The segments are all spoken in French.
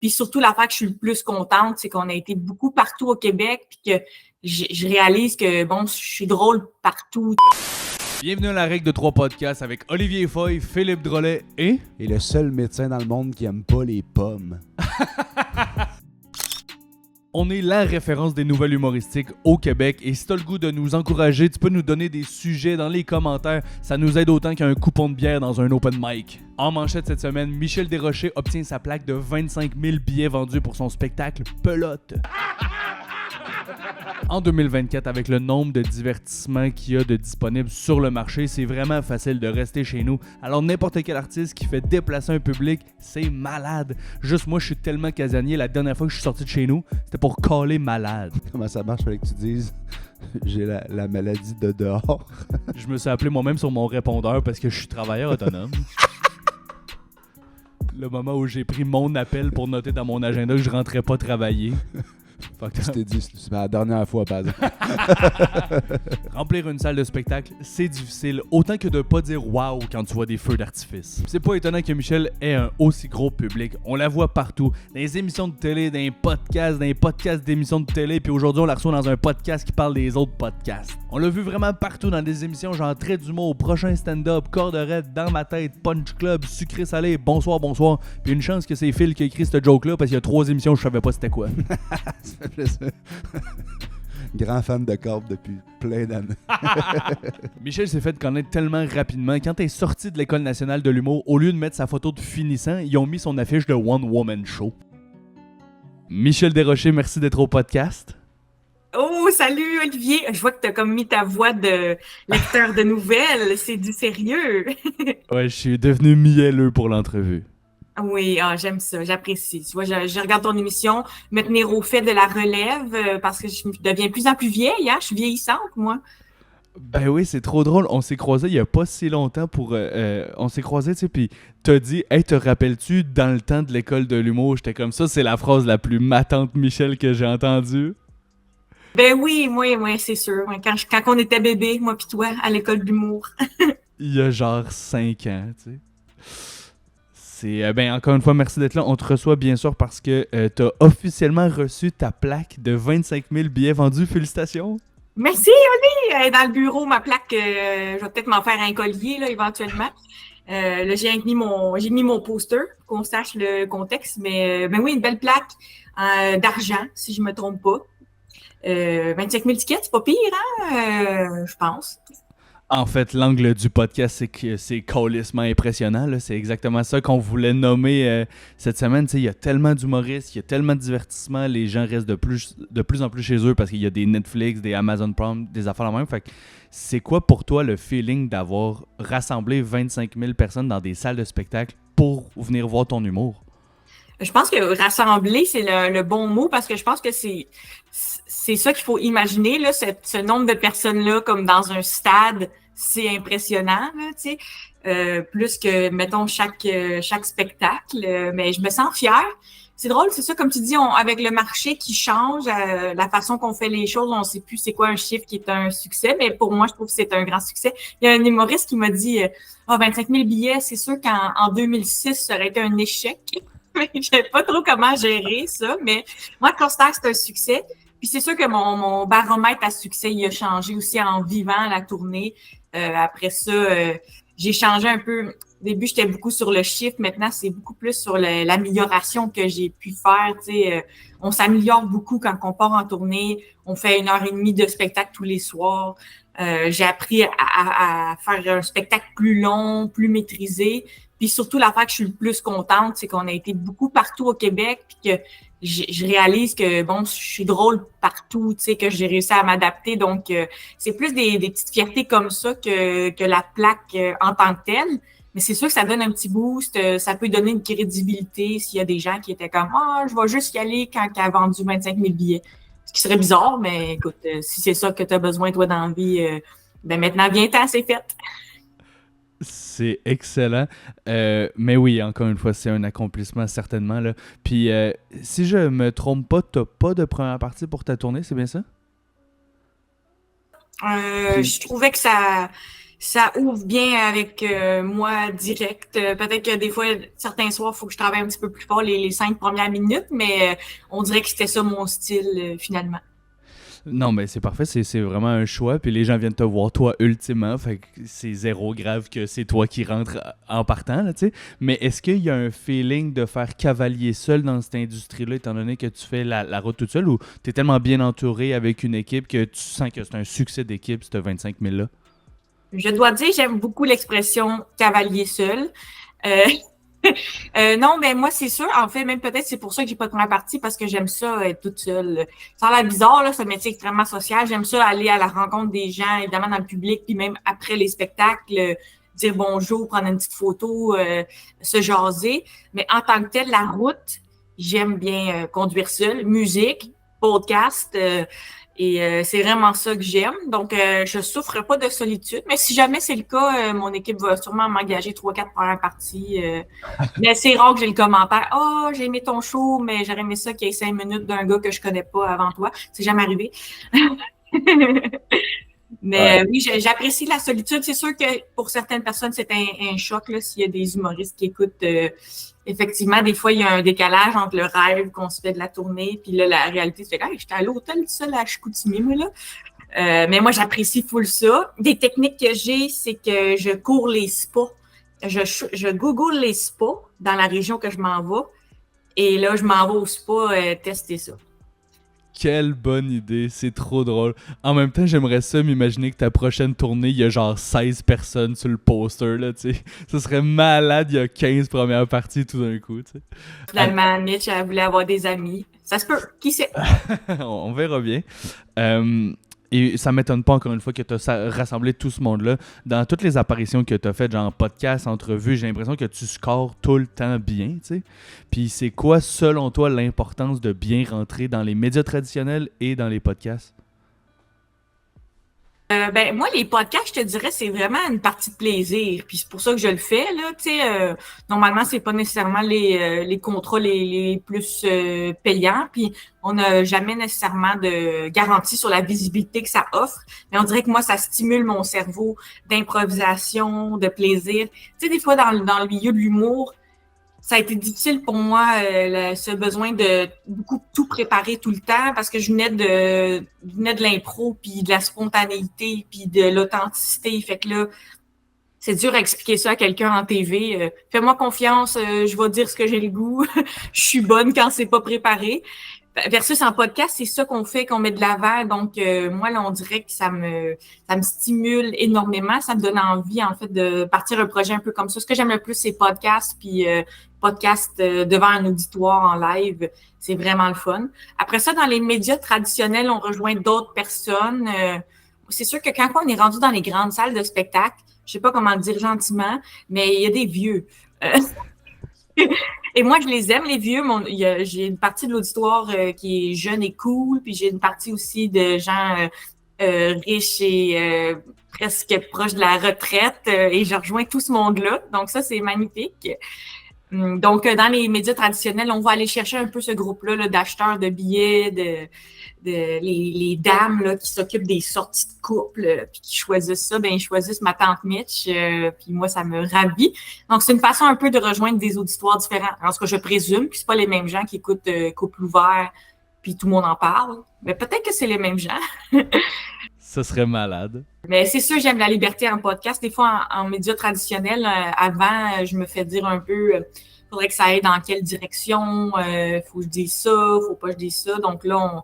Puis surtout, l'affaire que je suis le plus contente, c'est qu'on a été beaucoup partout au Québec, puis que je réalise que, bon, je suis drôle partout. Bienvenue à la règle de 3 podcasts avec Olivier Foy, Philippe Drolet et le seul médecin dans le monde qui aime pas les pommes. On est la référence des nouvelles humoristiques au Québec et si t'as le goût de nous encourager, tu peux nous donner des sujets dans les commentaires. Ça nous aide autant qu'un coupon de bière dans un open mic. En manchette cette semaine, Michel Desrochers obtient sa plaque de 25 000 billets vendus pour son spectacle Pelote. En 2024, avec le nombre de divertissements qu'il y a de disponibles sur le marché, c'est vraiment facile de rester chez nous. Alors n'importe quel artiste qui fait déplacer un public, c'est malade. Juste moi, je suis tellement casanier, la dernière fois que je suis sorti de chez nous, c'était pour caler malade. Comment ça marche? Fallait que tu dises j'ai la maladie de dehors. Je me suis appelé moi-même sur mon répondeur parce que je suis travailleur autonome. Le moment où j'ai pris mon appel pour noter dans mon agenda que je rentrais pas travailler. Je t'ai dit, c'est la dernière fois, par exemple. Remplir une salle de spectacle, c'est difficile, autant que de pas dire waouh quand tu vois des feux d'artifice. C'est pas étonnant que Michel ait un aussi gros public. On la voit partout, dans les émissions de télé, dans les podcasts d'émissions de télé, puis aujourd'hui on la reçoit dans un podcast qui parle des autres podcasts. On l'a vu vraiment partout dans des émissions genre Trait d'humour, Prochain stand-up, Corde raide, Dans ma tête, Punch Club, Sucré salé, Bonsoir. Puis une chance que c'est Phil qui a écrit ce joke-là parce qu'il y a 3 émissions je savais pas c'était quoi. Ça fait plaisir. Grand fan de Corbe depuis plein d'années. Michel s'est fait connaître tellement rapidement. Quand t'es sorti de l'École nationale de l'humour, au lieu de mettre sa photo de finissant, ils ont mis son affiche de One Woman Show. Michel Desrochers, merci d'être au podcast. Oh, salut Olivier! Je vois que t'as comme mis ta voix de lecteur de nouvelles. C'est du sérieux. Ouais, je suis devenu mielleux pour l'entrevue. Oui, j'aime ça, j'apprécie. Tu vois, je regarde ton émission, me tenir au fait de la relève parce que je deviens de plus en plus vieille, hein? Je suis vieillissante, moi. Ben oui, c'est trop drôle. On s'est croisés il y a pas si longtemps pour... on s'est croisés, tu sais, puis t'as dit « Hey, te rappelles-tu, dans le temps de l'école de l'humour? » J'étais comme ça, c'est la phrase la plus matante Michel que j'ai entendue. Ben oui, c'est sûr. Quand on était bébé, moi pis toi, à l'école d'humour. Il y a genre 5 ans, tu sais. Encore une fois, merci d'être là. On te reçoit bien sûr parce que tu as officiellement reçu ta plaque de 25 000 billets vendus. Félicitations! Merci, Oli! Dans le bureau, ma plaque, je vais peut-être m'en faire un collier là, éventuellement. Là, j'ai mis mon poster pour qu'on sache le contexte. Mais oui, une belle plaque d'argent, si je me trompe pas. 25 000 tickets, c'est pas pire, hein? Je pense. En fait, l'angle du podcast, c'est que c'est calissement impressionnant. Là. C'est exactement ça qu'on voulait nommer cette semaine. Il y a tellement d'humoristes, il y a tellement de divertissements, les gens restent de plus en plus chez eux parce qu'il y a des Netflix, des Amazon Prime, des affaires la même. Fait que c'est quoi pour toi le feeling d'avoir rassemblé 25 000 personnes dans des salles de spectacle pour venir voir ton humour? Je pense que rassembler, c'est le bon mot parce que je pense que c'est ça qu'il faut imaginer, là, ce nombre de personnes-là comme dans un stade, c'est impressionnant, là, tu sais. Plus que, mettons, chaque spectacle. Mais je me sens fière. C'est drôle, c'est ça, comme tu dis, avec le marché qui change, la façon qu'on fait les choses, on sait plus c'est quoi un chiffre qui est un succès, mais pour moi, je trouve que c'est un grand succès. Il y a un humoriste qui m'a dit 25 000 billets, c'est sûr qu'en 2006, ça aurait été un échec. Je savais pas trop comment gérer ça, mais moi, je considère que c'est un succès. Puis c'est sûr que mon baromètre à succès, il a changé aussi en vivant la tournée. Après ça, j'ai changé un peu. Au début, j'étais beaucoup sur le chiffre. Maintenant, c'est beaucoup plus sur l'amélioration que j'ai pu faire. Tu sais, on s'améliore beaucoup quand on part en tournée. On fait 1h30 de spectacle tous les soirs. J'ai appris à faire un spectacle plus long, plus maîtrisé. Puis surtout, l'affaire que je suis le plus contente, c'est qu'on a été beaucoup partout au Québec, puis que je réalise que, bon, je suis drôle partout, tu sais, que j'ai réussi à m'adapter. Donc, c'est plus des petites fiertés comme ça que la plaque en tant que telle. Mais c'est sûr que ça donne un petit boost. Ça peut donner une crédibilité s'il y a des gens qui étaient comme « Ah, je vais juste y aller quand elle a vendu 25 000 billets. » Ce qui serait bizarre, mais écoute, si c'est ça que tu as besoin, toi, dans la vie, ben maintenant, viens-t'en, c'est fait. C'est excellent. Mais oui, encore une fois, c'est un accomplissement certainement. Là. Puis, si je me trompe pas, t'as pas de première partie pour ta tournée, c'est bien ça? Je trouvais que ça ça ouvre bien avec moi direct. Peut-être que des fois, certains soirs, il faut que je travaille un petit peu plus fort les 5 premières minutes, mais on dirait que c'était ça mon style finalement. Non, mais c'est parfait, c'est vraiment un choix. Puis les gens viennent te voir, toi, ultimement. Fait que c'est zéro grave que c'est toi qui rentres en partant, là, tu sais. Mais est-ce qu'il y a un feeling de faire cavalier seul dans cette industrie-là, étant donné que tu fais la route toute seule, ou t'es tellement bien entouré avec une équipe que tu sens que c'est un succès d'équipe, ce 25 000-là? Je dois dire, j'aime beaucoup l'expression cavalier seul. Euh, non, mais moi, c'est sûr. En fait, même peut-être c'est pour ça que j'ai pas de première partie, parce que j'aime ça être toute seule. Ça a l'air bizarre, là, c'est un métier extrêmement social. J'aime ça aller à la rencontre des gens, évidemment, dans le public, puis même après les spectacles, dire bonjour, prendre une petite photo, se jaser. Mais en tant que tel, la route, j'aime bien conduire seule. Musique, podcast, et c'est vraiment ça que j'aime. Donc, je souffre pas de solitude. Mais si jamais c'est le cas, mon équipe va sûrement m'engager 3-4 premières parties. Mais c'est rare que j'ai le commentaire. « Oh, j'ai aimé ton show, mais j'aurais aimé ça qu'il y ait 5 minutes d'un gars que je connais pas avant toi. » C'est jamais arrivé. Mais oui, j'apprécie la solitude. C'est sûr que pour certaines personnes, c'est un choc là, s'il y a des humoristes qui écoutent. Effectivement, des fois, il y a un décalage entre le rêve qu'on se fait de la tournée, puis là, la réalité, c'est que hey, j'étais à l'hôtel seul à Chicoutimi, moi, là. Mais moi, j'apprécie full ça. Des techniques que j'ai, c'est que je cours les spas. Je google les spas dans la région que je m'en vais. Et là, je m'en vais au spa tester ça. Quelle bonne idée, c'est trop drôle. En même temps, j'aimerais ça m'imaginer que ta prochaine tournée, il y a genre 16 personnes sur le poster, là, tu sais. Ça serait malade, il y a 15 premières parties tout d'un coup, tu sais. Finalement, Mitch, elle voulait avoir des amis. Ça se peut, qui sait? On verra bien. Et ça m'étonne pas, encore une fois, que tu as rassemblé tout ce monde-là. Dans toutes les apparitions que tu as faites, genre podcast, entrevue, j'ai l'impression que tu scores tout le temps bien, tu sais. Puis c'est quoi, selon toi, l'importance de bien rentrer dans les médias traditionnels et dans les podcasts? Ben moi, les podcasts, je te dirais, c'est vraiment une partie de plaisir. Puis c'est pour ça que je le fais, là. Tu sais, normalement, c'est pas nécessairement les contrats les plus payants. Puis on n'a jamais nécessairement de garantie sur la visibilité que ça offre. Mais on dirait que moi, ça stimule mon cerveau d'improvisation, de plaisir. Tu sais, des fois, dans le milieu de l'humour, ça a été difficile pour moi, ce besoin de beaucoup tout préparer tout le temps, parce que je venais de l'impro, puis de la spontanéité, puis de l'authenticité. Fait que là, c'est dur à expliquer ça à quelqu'un en TV. Fais-moi confiance, je vais dire ce que j'ai le goût. Je suis bonne quand c'est pas préparé. Versus en podcast, c'est ça qu'on fait, qu'on met de l'avant. Donc, moi, là, on dirait que ça me stimule énormément. Ça me donne envie, en fait, de partir un projet un peu comme ça. Ce que j'aime le plus, c'est podcast, puis podcast devant un auditoire en live. C'est vraiment le fun. Après ça, dans les médias traditionnels, on rejoint d'autres personnes. C'est sûr que quand on est rendu dans les grandes salles de spectacle, je sais pas comment le dire gentiment, mais il y a des vieux. Et moi, je les aime, les vieux. J'ai une partie de l'auditoire qui est jeune et cool, puis j'ai une partie aussi de gens riches et presque proches de la retraite, et je rejoins tout ce monde-là. Donc ça, c'est magnifique. Donc, dans les médias traditionnels, on va aller chercher un peu ce groupe-là là, d'acheteurs de billets, les dames là, qui s'occupent des sorties de couple, puis qui choisissent ça, ben ils choisissent ma tante Mitch, puis moi, ça me ravit. Donc, c'est une façon un peu de rejoindre des auditoires différents. En ce que je présume que c'est pas les mêmes gens qui écoutent Couple ouvert, puis tout le monde en parle. Mais peut-être que c'est les mêmes gens. Ça serait malade. Mais c'est sûr, j'aime la liberté en podcast. Des fois, en médias traditionnels, avant, je me fais dire un peu, faudrait que ça aille dans quelle direction, faut que je dise ça, faut pas que je dise ça. Donc là,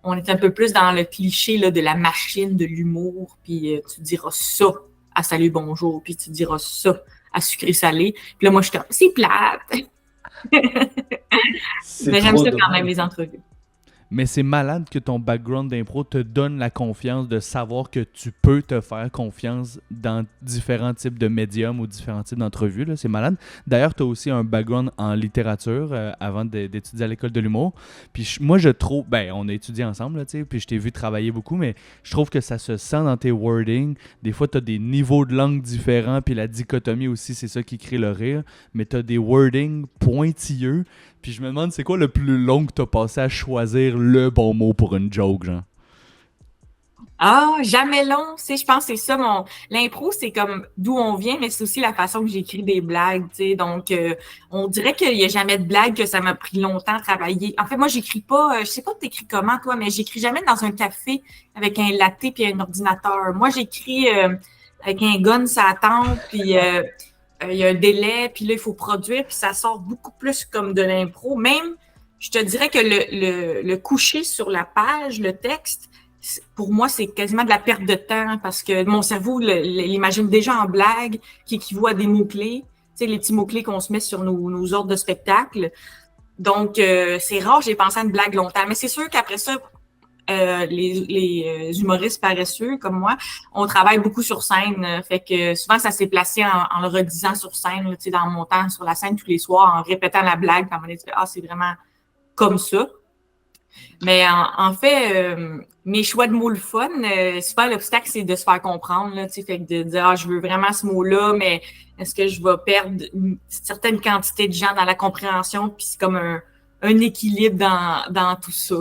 on est un peu plus dans le cliché là, de la machine de l'humour, puis tu diras ça à Salut Bonjour, puis tu diras ça à Sucré Salé. Puis là, moi, je suis comme, c'est plate. Mais j'aime ça quand même, les entrevues. Mais c'est malade que ton background d'impro te donne la confiance de savoir que tu peux te faire confiance dans différents types de médiums ou différents types d'entrevues. Là. C'est malade. D'ailleurs, tu as aussi un background en littérature avant d'étudier à l'école de l'humour. Puis moi, je trouve... Ben, on a étudié ensemble, là, puis je t'ai vu travailler beaucoup, mais je trouve que ça se sent dans tes wordings. Des fois, tu as des niveaux de langue différents, puis la dichotomie aussi, c'est ça qui crée le rire. Mais tu as des wordings pointilleux. Puis je me demande, c'est quoi le plus long que t'as passé à choisir le bon mot pour une joke, genre? Ah, jamais long, tu sais, je pense que c'est ça l'impro, c'est comme d'où on vient, mais c'est aussi la façon que j'écris des blagues, tu sais. Donc, on dirait qu'il y a jamais de blague que ça m'a pris longtemps à travailler. En fait, moi, j'écris pas, je sais pas t'écris comment, toi, mais j'écris jamais dans un café avec un latte puis un ordinateur. Moi, j'écris avec un gun, ça attend, puis il y a un délai, puis là, il faut produire, puis ça sort beaucoup plus comme de l'impro. Même, je te dirais que le coucher sur la page, le texte, pour moi, c'est quasiment de la perte de temps parce que mon cerveau l'imagine déjà en blague qui équivaut à des mots-clés, tu sais, les petits mots-clés qu'on se met sur nos ordres de spectacle. Donc, c'est rare, j'ai pensé à une blague longtemps. Mais c'est sûr qu'après ça, les humoristes paresseux comme moi, on travaille beaucoup sur scène. Fait que souvent, ça s'est placé en le redisant sur scène, tu sais, dans mon temps sur la scène tous les soirs, en répétant la blague. Puis à un moment donné, tu fais, c'est vraiment comme ça. Mais en fait, mes choix de mots le fun, souvent l'obstacle, c'est de se faire comprendre, là, tu sais, fait que de dire, je veux vraiment ce mot-là, mais est-ce que je vais perdre une certaine quantité de gens dans la compréhension, puis c'est comme un équilibre dans tout ça.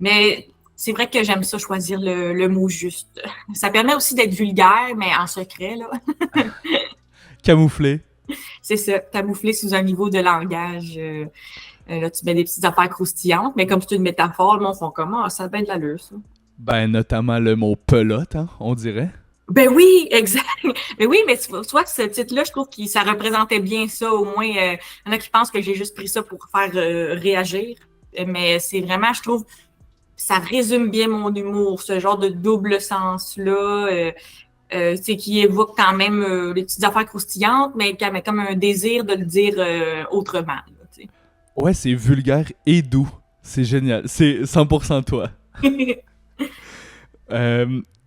Mais c'est vrai que j'aime ça, choisir le mot juste. Ça permet aussi d'être vulgaire, mais en secret, là. Camouflé. C'est ça, camouflé sous un niveau de langage. Là, tu mets des petites affaires croustillantes, mais comme c'est une métaphore, le monde font comment? Ça a bien de l'allure, ça. Ben, notamment le mot pelote, hein, on dirait. Ben oui, exact. Ben oui, mais tu vois, ce titre-là, je trouve que ça représentait bien ça. Au moins, il y en a qui pensent que j'ai juste pris ça pour faire réagir. Mais c'est vraiment, je trouve, ça résume bien mon humour, ce genre de double sens-là. C'est qui évoque quand même les petites affaires croustillantes, mais qui a comme un désir de le dire autrement. Là, ouais, c'est vulgaire et doux. C'est génial. C'est 100% toi.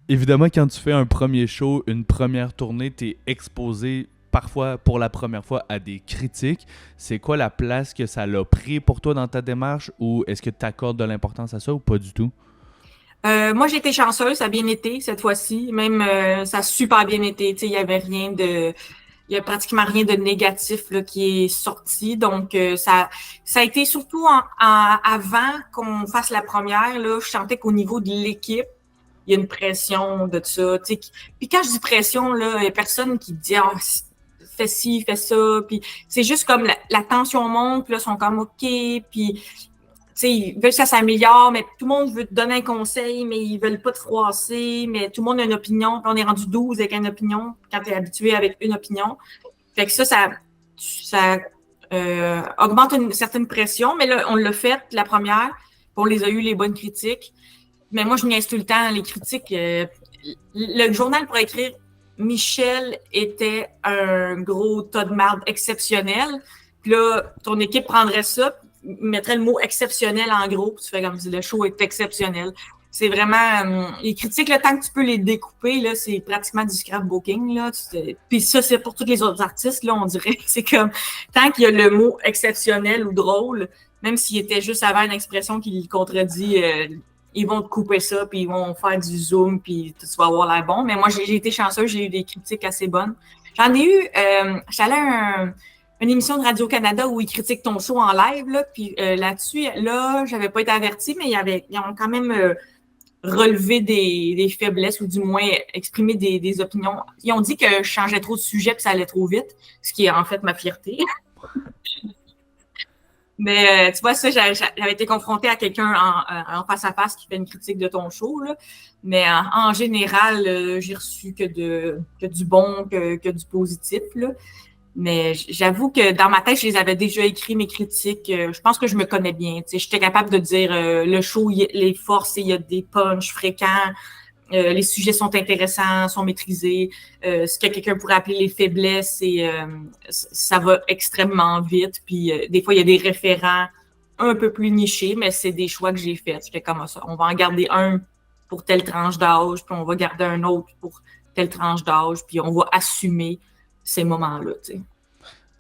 Évidemment, quand tu fais un premier show, une première tournée, t'es exposé parfois pour la première fois à des critiques. C'est quoi la place que ça l'a pris pour toi dans ta démarche, ou est-ce que tu accordes de l'importance à ça ou pas du tout? Moi, j'ai été chanceuse, ça a bien été cette fois-ci. Même, ça a super bien été. Tu sais, il y a pratiquement rien de négatif là, qui est sorti. Donc, ça a été surtout avant qu'on fasse la première. Là, je sentais qu'au niveau de l'équipe, il y a une pression de ça. Tu sais, puis quand je dis pression, là, il n'y a personne qui dit fais ci, fais ça. Puis c'est juste comme la tension monte, puis là, ils sont comme OK. Puis ils veulent que ça s'améliore, mais tout le monde veut te donner un conseil, mais ils veulent pas te froisser, mais tout le monde a une opinion. Puis on est rendu 12 avec une opinion, quand tu es habitué avec une opinion. Fait que ça augmente une certaine pression, mais là, on l'a fait, la première, puis on les a eu, les bonnes critiques. Mais moi, je niaise tout le temps les critiques. Le journal pour écrire Michel était un gros tas de marde exceptionnel. Puis là, ton équipe prendrait ça, mettrait le mot exceptionnel en gros, puis tu fais comme si le show est exceptionnel. C'est vraiment... les critiques, le temps que tu peux les découper, là, c'est pratiquement du scrapbooking. Là. Puis ça, c'est pour tous les autres artistes, là, on dirait. C'est comme, tant qu'il y a le mot exceptionnel ou drôle, même s'il était juste avant une expression qui le contredit, ils vont te couper ça, puis ils vont faire du zoom, puis tu vas avoir l'air bon. Mais moi, j'ai été chanceuse, j'ai eu des critiques assez bonnes. J'en ai eu... j'allais à une émission de Radio-Canada où ils critiquent ton show en live, là, puis là-dessus, là, j'avais pas été avertie, mais ils ont quand même relevé des faiblesses, ou du moins exprimé des opinions. Ils ont dit que je changeais trop de sujet puis ça allait trop vite, ce qui est en fait ma fierté. Mais tu vois, ça, j'avais été confrontée à quelqu'un en face à face qui fait une critique de ton show, là. Mais en général, j'ai reçu que du bon, que du positif, là. Mais j'avoue que dans ma tête, je les avais déjà écrits, mes critiques. Je pense que je me connais bien. J'étais capable de dire le show, les forces, il y a des punchs fréquents, les sujets sont intéressants, sont maîtrisés. Ce que quelqu'un pourrait appeler les faiblesses, ça va extrêmement vite. Puis des fois, il y a des référents un peu plus nichés, mais c'est des choix que j'ai faits. J'étais comme ça. On va en garder un pour telle tranche d'âge, puis on va garder un autre pour telle tranche d'âge, puis on va assumer ces moments-là, tu sais.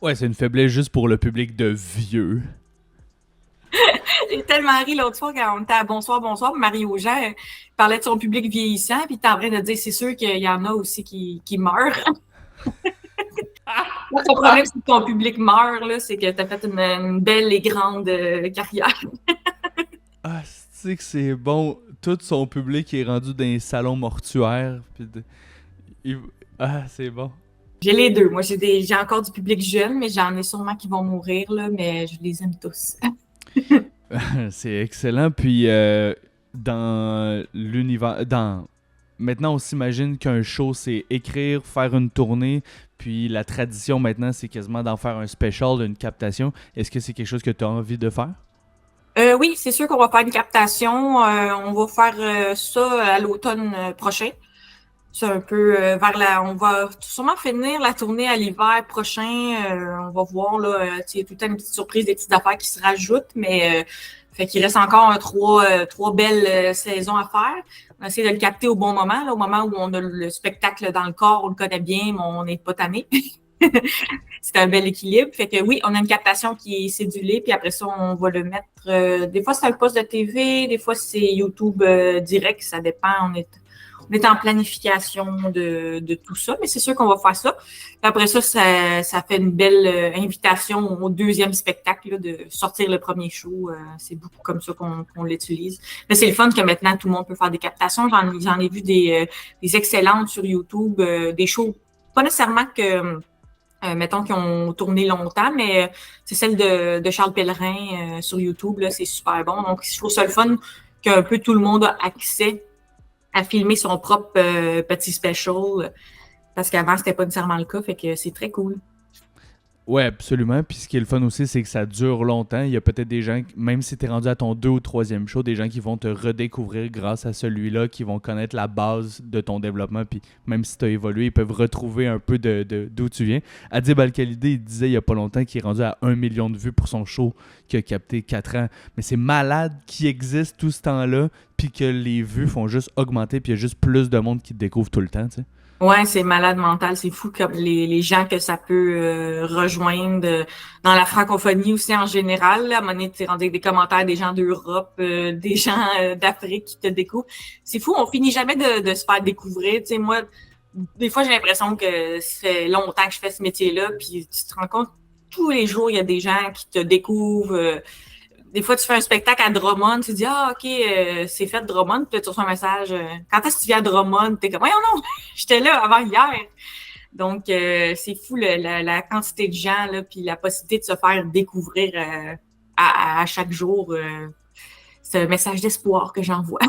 Ouais, c'est une faiblesse juste pour le public de vieux. J'ai tellement ri l'autre fois quand on était à Bonsoir, Marie-Augeant parlait de son public vieillissant, puis il était en train de dire, c'est sûr qu'il y en a aussi qui meurent. Ton problème, c'est que ton public meurt, là, c'est que tu as fait une belle et grande carrière. Ah, c'est que c'est bon. tout son public est rendu dans les salons mortuaires. Ah, c'est bon. J'ai les deux. Moi, j'ai encore du public jeune, mais j'en ai sûrement qui vont mourir, là, mais je les aime tous. C'est excellent. Puis, dans l'univers... Maintenant, on s'imagine qu'un show, c'est écrire, faire une tournée, puis la tradition maintenant, c'est quasiment d'en faire un special, une captation. Est-ce que c'est quelque chose que tu as envie de faire? Oui, c'est sûr qu'on va faire une captation. On va faire ça à l'automne prochain. C'est un peu on va sûrement finir la tournée à l'hiver prochain. On va voir, là, il y a tout le temps une petite surprise, des petites affaires qui se rajoutent, mais fait qu'il reste encore trois belles saisons à faire. On va essayer de le capter au bon moment, là, au moment où on a le spectacle dans le corps, on le connaît bien, mais on n'est pas tanné. C'est un bel équilibre. Fait que oui, on a une captation qui est cédulée, puis après ça, on va le mettre. Des fois, c'est un poste de TV, des fois, c'est YouTube direct, ça dépend. On est en planification de tout ça, mais c'est sûr qu'on va faire ça. Puis après ça, ça fait une belle invitation au deuxième spectacle, là, de sortir le premier show. C'est beaucoup comme ça qu'on l'utilise. Mais c'est le fun que maintenant, tout le monde peut faire des captations. J'en ai vu des excellentes sur YouTube, des shows, pas nécessairement que... mettons qu'ils ont tourné longtemps, mais c'est celle de Charles Pellerin sur YouTube, là, c'est super bon. Donc, je trouve ça le fun qu'un peu tout le monde a accès à filmer son propre petit special, parce qu'avant, c'était pas nécessairement le cas, fait que c'est très cool. Ouais, absolument. Puis ce qui est le fun aussi, c'est que ça dure longtemps. Il y a peut-être des gens, même si tu es rendu à ton 2 ou 3e show, des gens qui vont te redécouvrir grâce à celui-là, qui vont connaître la base de ton développement. Puis même si tu as évolué, ils peuvent retrouver un peu d'où tu viens. Adib Al-Khalidi, il disait il y a pas longtemps qu'il est rendu à 1 million de vues pour son show qui a capté 4 ans. Mais c'est malade qu'il existe tout ce temps-là, puis que les vues font juste augmenter, puis il y a juste plus de monde qui te découvre tout le temps, tu sais. Ouais, c'est malade mental, c'est fou comme les gens que ça peut rejoindre dans la francophonie aussi en général. Là, à un moment donné, tu rendu avec des commentaires des gens d'Europe, des gens d'Afrique qui te découvrent. C'est fou, on finit jamais de se faire découvrir. Tu sais, moi, des fois, j'ai l'impression que ça fait longtemps que je fais ce métier-là, puis tu te rends compte, tous les jours, il y a des gens qui te découvrent. Des fois, tu fais un spectacle à Drummond, tu dis « Ah, OK, c'est fait Drummond », puis tu reçois un message « Quand est-ce que tu viens à Drummond? » T'es comme « Voyons non, j'étais là avant hier. » Donc, c'est fou la quantité de gens, là, puis la possibilité de se faire découvrir à chaque jour. C'est un message d'espoir que j'envoie.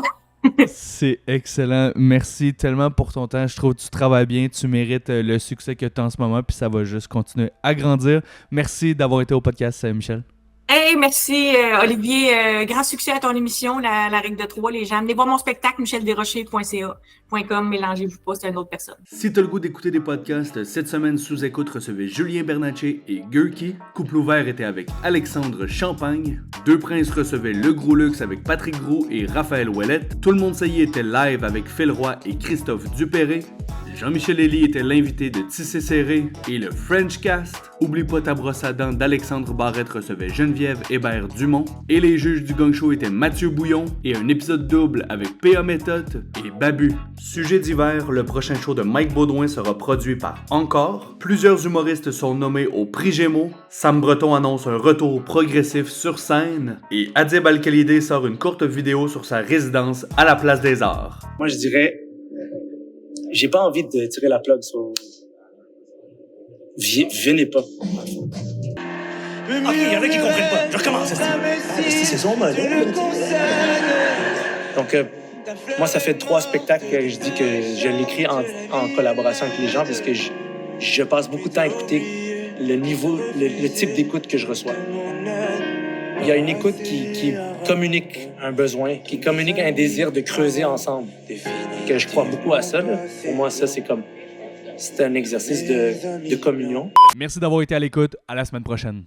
C'est excellent. Merci tellement pour ton temps. Je trouve que tu travailles bien. Tu mérites le succès que tu as en ce moment, puis ça va juste continuer à grandir. Merci d'avoir été au podcast, Michel. Hey, merci Olivier. Grand succès à ton émission, la règle de 3. Les gens, venez voir mon spectacle, michelderocher.ca.com. Mélangez-vous pas, c'est une autre personne. Si t'as le goût d'écouter des podcasts, cette semaine sous écoute recevait Julien Bernatchez et Gurky. Couple ouvert était avec Alexandre Champagne. Deux Princes recevaient Le Gros Luxe avec Patrick Groux et Raphaël Ouellette. Tout le monde ça y était live avec Phil Roy et Christophe Dupéré. Jean-Michel Elie était l'invité de Tissé Serré et le French Cast. Oublie pas ta brosse à dents d'Alexandre Barrette recevait Geneviève Hébert-Dumont. Et les juges du Gang Show étaient Mathieu Bouillon et un épisode double avec P.A. Méthode et Babu. Sujet divers, le prochain show de Mike Baudouin sera produit par Encore. Plusieurs humoristes sont nommés au Prix Gémeaux. Sam Breton annonce un retour progressif sur scène. Et Adib Al-Khalidi sort une courte vidéo sur sa résidence à la Place des Arts. Moi, je dirais... J'ai pas envie de tirer la plug sur... Venez pas. OK, il y en a qui comprennent pas. Je recommence. C'est son mode. Donc, moi, ça fait 3 spectacles que je dis que je l'écris en collaboration avec les gens parce que je passe beaucoup de temps à écouter le niveau, le type d'écoute que je reçois. Il y a une écoute qui communique un besoin, qui communique un désir de creuser ensemble. Que je crois beaucoup à ça. Là. Pour moi, ça, c'est un exercice de communion. Merci d'avoir été à l'écoute. À la semaine prochaine.